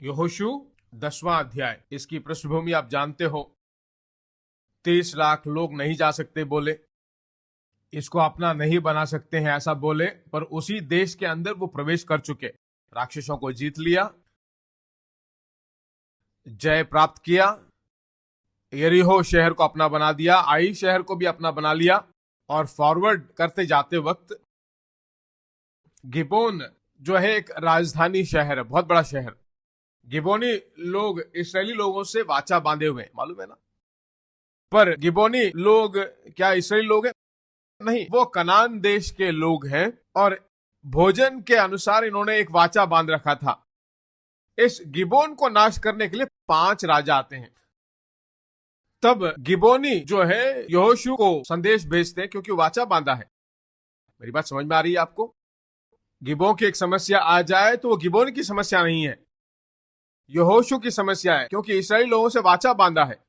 यहोशू 10वां अध्याय। इसकी पृष्ठभूमि आप जानते हो। 30 लाख लोग नहीं जा सकते बोले, इसको अपना नहीं बना सकते हैं ऐसा बोले, पर उसी देश के अंदर वो प्रवेश कर चुके, राक्षसों को जीत लिया, जय प्राप्त किया, यरीहो शहर को अपना बना दिया, आई शहर को भी अपना बना लिया। और फॉरवर्ड करते जाते वक्त गिबोन जो है एक राजधानी शहर है, बहुत बड़ा शहर। गिबोनी लोग इसराइली लोगों से वाचा बांधे हुए हैं, मालूम है ना। पर गिबोनी लोग क्या इसराइली लोग हैं? नहीं, वो कनान देश के लोग हैं और भोजन के अनुसार इन्होंने एक वाचा बांध रखा था। इस गिबोन को नाश करने के लिए 5 राजा आते हैं। तब गिबोनी जो है यहोशू को संदेश भेजते हैं, क्योंकि वाचा बांधा है। मेरी बात समझ में आ रही है आपको? गिबोन की एक समस्या आ जाए तो वो गिबोन की समस्या नहीं है, यहोशू की समस्या है, क्योंकि इसराइली लोगों से वाचा बांधा है।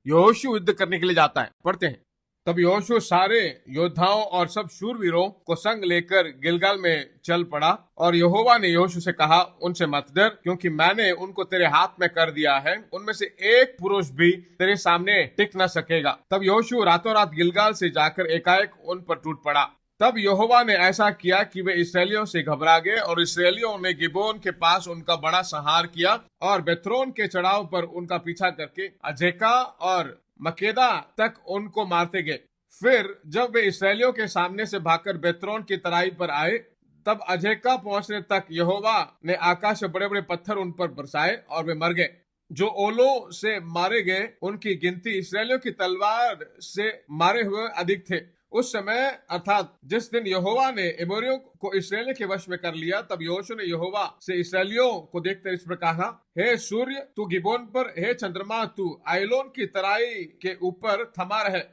यहोशू युद्ध करने के लिए जाता है। पढ़ते हैं, तब यहोशू सारे योद्धाओं और सब शूरवीरों को संग लेकर गिलगाल में चल पड़ा। और यहोवा ने यहोशू से कहा, उनसे मत डर, क्योंकि मैंने उनको तेरे हाथ में कर दिया है। उनमें से एक पुरुष भी तेरे सामने टिक न सकेगा। तब यहोशू रातों रात गिलगाल से जाकर एकाएक उन पर टूट पड़ा। तब यहोवा ने ऐसा किया कि वे इसराइलियों से घबरा गए, और इसराइलियों ने गिबोन के पास उनका बड़ा संहार किया और बेथरोन के चढ़ाव पर उनका पीछा करके अजेका और मकेदा तक उनको मारते गए। फिर जब वे इसराइलियों के सामने से भागकर बेथरोन की तराई पर आए, तब अजेका पहुंचने तक यहोवा ने आकाश से बड़े बड़े पत्थर उन पर बरसाए और वे मर गए। जो ओलों से मारे गए उनकी गिनती इसराइलियों की तलवार से मारे हुए अधिक थे। उस समय अर्थात जिस दिन यहोवा ने एमोरियों को इसराइलियों के वश में कर लिया, तब यहोशू ने यहोवा से इसराइलियों को देखकर इस प्रकार कहा, हे सूर्य तू गिबोन पर, हे चंद्रमा तू आयलोन की तराई के ऊपर थमा रहे।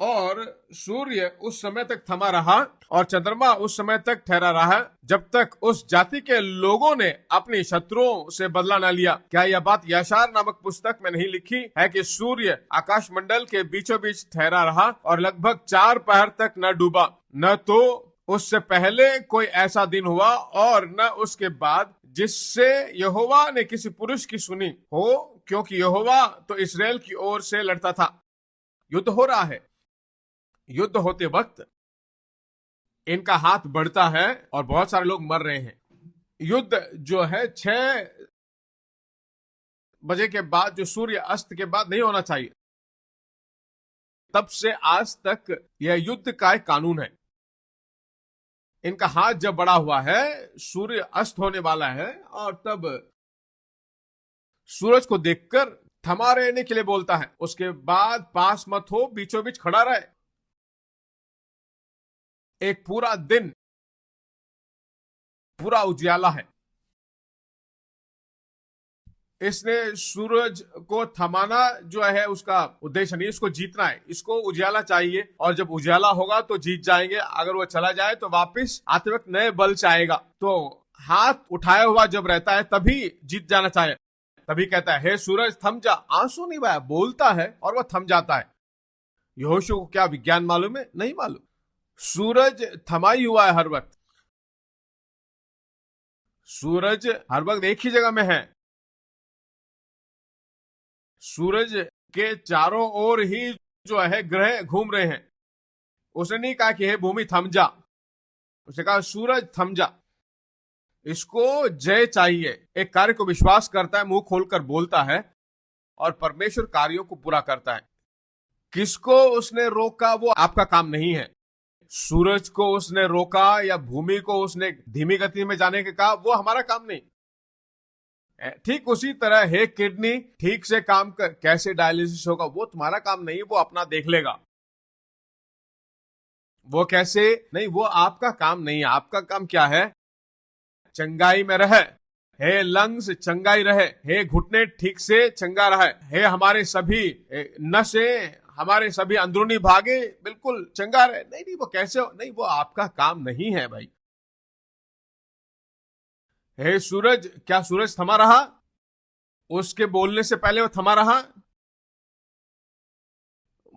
और सूर्य उस समय तक थमा रहा और चंद्रमा उस समय तक ठहरा रहा जब तक उस जाति के लोगों ने अपनी शत्रुओं से बदला न लिया। क्या यह बात यशार नामक पुस्तक में नहीं लिखी है कि सूर्य आकाश मंडल के बीचों बीच ठहरा रहा और लगभग 4 पहर तक न डूबा? न तो उससे पहले कोई ऐसा दिन हुआ और न उसके बाद जिससे यहोवा ने किसी पुरुष की सुनी हो, क्योंकि यहोवा तो इसराइल की ओर से लड़ता था। युद्ध हो रहा है। युद्ध होते वक्त इनका हाथ बढ़ता है और बहुत सारे लोग मर रहे हैं। युद्ध जो है 6 बजे के बाद, जो सूर्य अस्त के बाद नहीं होना चाहिए, तब से आज तक यह युद्ध का एक कानून है। इनका हाथ जब बढ़ा हुआ है, सूर्य अस्त होने वाला है, और तब सूरज को देखकर थमा रहने के लिए बोलता है। उसके बाद पास मत हो, बीचों बीच खड़ा रहे। एक पूरा दिन पूरा उजियाला है। इसने सूरज को थमाना जो है उसका उद्देश्य नहीं, इसको जीतना है। इसको उजियाला चाहिए, और जब उजियाला होगा तो जीत जाएंगे। अगर वो चला जाए तो वापस आते वक्त नए बल से आएगा। तो हाथ उठाया हुआ जब रहता है तभी जीत जाना चाहिए। तभी कहता है, हे सूरज थम जा। आंसू नहीं बहाया, बोलता है और वह थम जाता है। यहोशू को क्या विज्ञान मालूम है? नहीं मालूम। सूरज थमाई हुआ है हर वक्त। सूरज हर वक्त एक ही जगह में है। सूरज के चारों ओर ही जो है ग्रह घूम रहे हैं। उसने नहीं कहा कि हे भूमि थम जा, उसने कहा सूरज थम जा। इसको जय चाहिए। एक कार्य को विश्वास करता है, मुंह खोलकर बोलता है, और परमेश्वर कार्यों को पूरा करता है। किसको उसने रोका वो आपका काम नहीं है। सूरज को उसने रोका या भूमि को उसने धीमी गति में जाने के कहा, वो हमारा काम नहीं। ठीक उसी तरह हे किडनी ठीक से काम कर, कैसे डायलिसिस होगा वो तुम्हारा काम नहीं, वो अपना देख लेगा। वो कैसे नहीं, वो आपका काम नहीं है। आपका काम क्या है? चंगाई में रहे। हे लंग्स चंगाई रहे, हे घुटने ठीक से चंगा रहे, हे हमारे सभी नसें, हमारे सभी अंदरूनी भागे बिल्कुल चंगा रहे। नहीं नहीं, वो कैसे हो? नहीं, वो आपका काम नहीं है भाई। हे सूरज, क्या सूरज थमा रहा? उसके बोलने से पहले वो थमा रहा?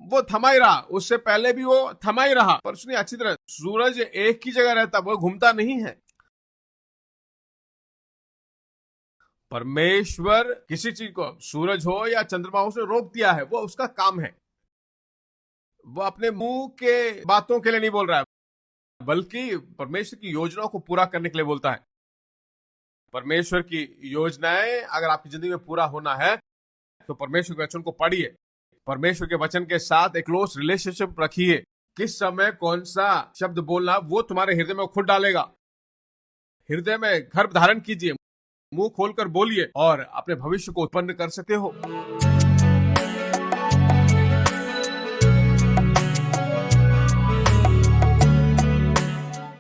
वो थमा ही रहा। उससे पहले भी वो थमा ही रहा। पर सुनिए अच्छी तरह, सूरज एक ही जगह रहता, वो घूमता नहीं है। परमेश्वर किसी चीज को, सूरज हो या चंद्रमा हो, उसने रोक दिया है, वो उसका काम है। वो अपने मुंह के बातों के लिए नहीं बोल रहा है, बल्कि परमेश्वर की योजनाओं को पूरा करने के लिए बोलता है। परमेश्वर की योजनाएं अगर आपकी जिंदगी में पूरा होना है तो परमेश्वर के वचन को पढ़िए, परमेश्वर के वचन के साथ एक क्लोज रिलेशनशिप रखिए। किस समय कौन सा शब्द बोलना वो तुम्हारे हृदय में खुद डालेगा। हृदय में घर धारण कीजिए, मुंह खोलकर बोलिए और अपने भविष्य को उत्पन्न कर सकते हो।